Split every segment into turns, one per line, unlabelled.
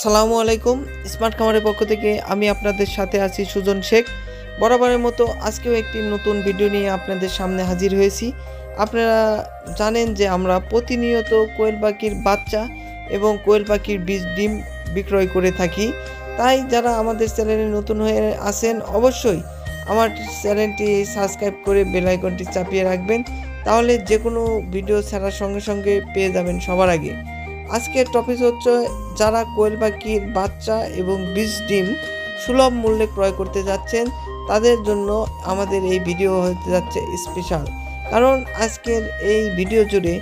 আসসালামু আলাইকুম। স্মার্ট খামারের পক্ষ থেকে আমি আপনাদের সাথে আছি সুজন শেখ। বরাবরের মতো আজকেও একটি নতুন ভিডিও নিয়ে আপনাদের সামনে হাজির হয়েছি। আপনারা জানেন যে আমরা প্রতিনিয়ত কোয়েল পাখির বাচ্চা এবং কোয়েল পাখির বীজ ডিম বিক্রয় করে থাকি। তাই যারা আমাদের চ্যানেলে নতুন হয়ে আছেন অবশ্যই আমার চ্যানেলটি সাবস্ক্রাইব করে বেল আইকনটি চাপিয়ে রাখবেন, তাহলে যে কোনো ভিডিও ছাড়ার সঙ্গে সঙ্গে পেয়ে যাবেন সবার আগে। আজকের টপিক হচ্ছে যারা কোয়েল পাখির বাচ্চা এবং বীজ ডিম সুলভ মূল্যে ক্রয় করতে যাচ্ছেন তাদের জন্য আমাদের এই ভিডিও হতে যাচ্ছে স্পেশাল। কারণ আজকের এই ভিডিও জুড়ে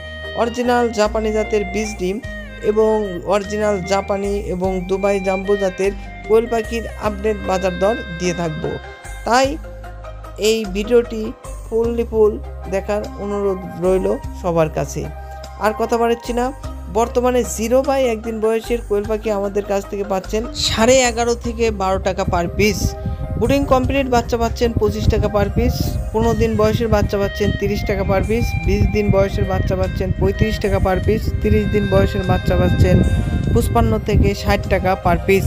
অরিজিনাল জাপানি জাতের বীজ ডিম এবং অরিজিনাল জাপানি এবং দুবাই জাম্বো জাতের কোয়েল পাখির আপডেট বাজার দর দিয়ে থাকব। তাই এই ভিডিওটি ফুল দেখার অনুরোধ রইল সবার কাছে। আর কথা বাড়াচ্ছি না, বর্তমানে 0 বাই 1 দিন বয়সের কোয়েল পাখি আমাদের কাছ থেকে পাচ্ছেন 11.5 থেকে 12 টাকা পার পিস। ব্রুডিং কমপ্লিট বাচ্চা পাচ্ছেন 25 টাকা পার পিস। 15 দিন বয়সের বাচ্চা পাচ্ছেন 30 টাকা পার পিস। 20 দিন বয়সের বাচ্চা পাচ্ছেন 35 টাকা পার পিস। 30 দিন বয়সের বাচ্চা পাচ্ছেন 55 থেকে 60 টাকা পার পিস।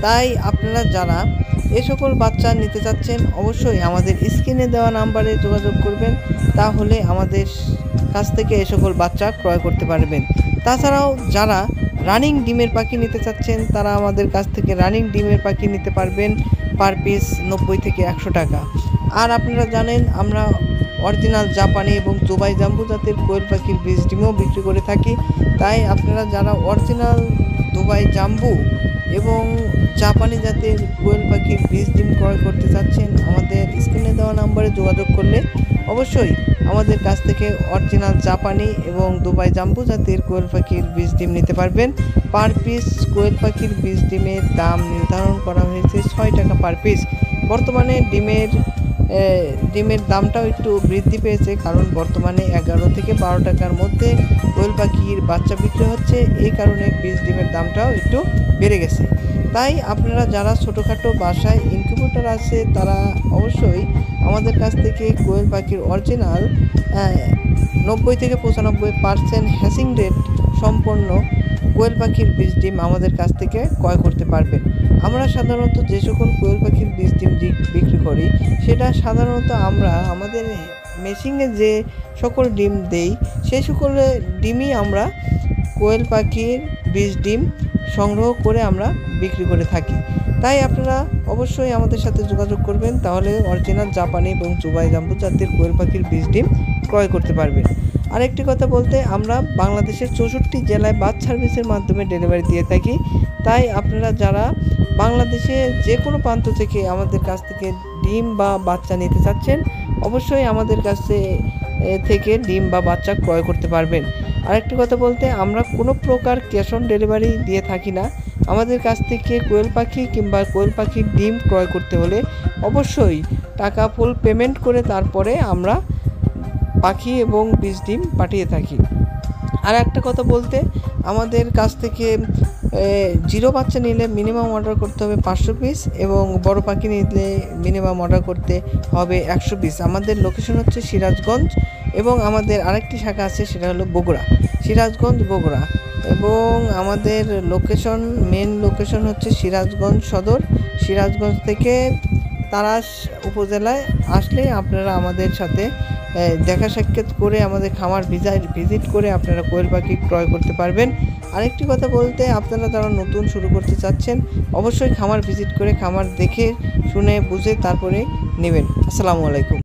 তাই আপনারা যারা এ সকল বাচ্চা নিতে চাচ্ছেন অবশ্যই আমাদের স্ক্রিনে দেওয়া নাম্বারে যোগাযোগ করবেন, তাহলে আমাদের কাছ থেকে এ সকল বাচ্চা ক্রয় করতে পারবেন। তাছাড়াও যারা রানিং ডিমের পাখি নিতে চাচ্ছেন তারা আমাদের কাছ থেকে রানিং ডিমের পাখি নিতে পারবেন পার পিস 90 থেকে 100 টাকা। আর আপনারা জানেন আমরা অরিজিনাল জাপানি এবং দুবাই জাম্বো জাতের কোয়েল পাখির বীজ ডিমও বিক্রি করে থাকি। তাই আপনারা যারা অরিজিনাল দুবাই জাম্বো এবং জাপানি জাতের কোয়েল পাখির বীজ ডিম ক্রয় করতে চাচ্ছেন আমাদের স্ক্রিনে দেওয়া নাম্বারে যোগাযোগ করলে অবশ্যই আমাদের কাছ থেকে অরিজিনাল জাপানি এবং দুবাই জাম্বো জাতের কোয়েল পাখির বীজ ডিম নিতে পারবেন। পার পিস কোয়েল পাখির বীজ ডিমের দাম নির্ধারণ করা হয়েছে 6 টাকা পার পিস। বর্তমানে ডিমের দামটাও একটু বৃদ্ধি পেয়েছে, কারণ বর্তমানে 11 থেকে 12 টাকার মধ্যে কোয়েল পাখির বাচ্চা বিক্রি হচ্ছে, এই কারণে বীজ ডিমের দামটাও একটু বেড়ে গেছে। তাই আপনারা যারা ছোটোখাটো বাসায় ইনকিউবেটর আছে তারা অবশ্যই আমাদের কাছ থেকে কোয়েল পাখির অরিজিনাল 90 থেকে 95% হ্যাচিং রেট সম্পন্ন কোয়েল পাখির বীজ ডিম আমাদের কাছ থেকে ক্রয় করতে পারবেন। আমরা সাধারণত যে সকল কোয়েল পাখির বীজ ডিম বিক্রি করি সেটা সাধারণত আমরা আমাদের মেশিনে যে সকল ডিম দেই সেই সকল ডিমই আমরা কোয়েল পাখির বীজ ডিম সংগ্রহ করে আমরা বিক্রি করে থাকি। তাই আপনারা অবশ্যই আমাদের সাথে যোগাযোগ করবেন, তাহলে অরিজিনাল জাপানি এবং দুবাই জাম্বো জাতের কোয়েল পাখির বীজ ডিম ক্রয় করতে পারবেন। আরেকটি কথা বলতে, আমরা বাংলাদেশের 64 জেলায় বাস সার্ভিসের মাধ্যমে ডেলিভারি দিয়ে থাকি। তাই আপনারা যারা বাংলাদেশে যে কোনো প্রান্ত থেকে আমাদের কাছ থেকে ডিম বা বাচ্চা নিতে চাচ্ছেন অবশ্যই আমাদের কাছে থেকে ডিম বা বাচ্চা ক্রয় করতে পারবেন। আরেকটি কথা বলতে, আমরা কোনো প্রকার ক্যাশ অন ডেলিভারি দিয়ে থাকি না। আমাদের কাছ থেকে কোয়েল পাখি কিংবা কোয়েল পাখির ডিম ক্রয় করতে হলে অবশ্যই টাকা ফুল পেমেন্ট করে তারপরে আমরা পাখি এবং বীজ ডিম পাঠিয়ে থাকি। আর একটা কথা বলতে, আমাদের কাছ থেকে 0 বাচ্চা নিলে মিনিমাম অর্ডার করতে হবে 500 পিস এবং বড় পাখি নিলে মিনিমাম অর্ডার করতে হবে 100 পিস। আমাদের লোকেশন হচ্ছে সিরাজগঞ্জ এবং আমাদের আরেকটি শাখা আছে সেটা হলো বগুড়া, সিরাজগঞ্জ বগুড়া। এবং আমাদের মেন লোকেশন হচ্ছে সিরাজগঞ্জ সদর। সিরাজগঞ্জ থেকে তারাস উপজেলায় আসলে আপনারা আমাদের সাথে দেখা সাক্ষাৎ করে আমাদের খামার ভিজিট করে আপনারা কোয়েল পাখি ক্রয় করতে পারবেন। আরেকটি কথা বলতে, আপনারা যারা নতুন শুরু করতে চাচ্ছেন অবশ্যই খামার ভিজিট করে খামার দেখে শুনে বুঝে তারপরে নেবেন। আসসালামু আলাইকুম।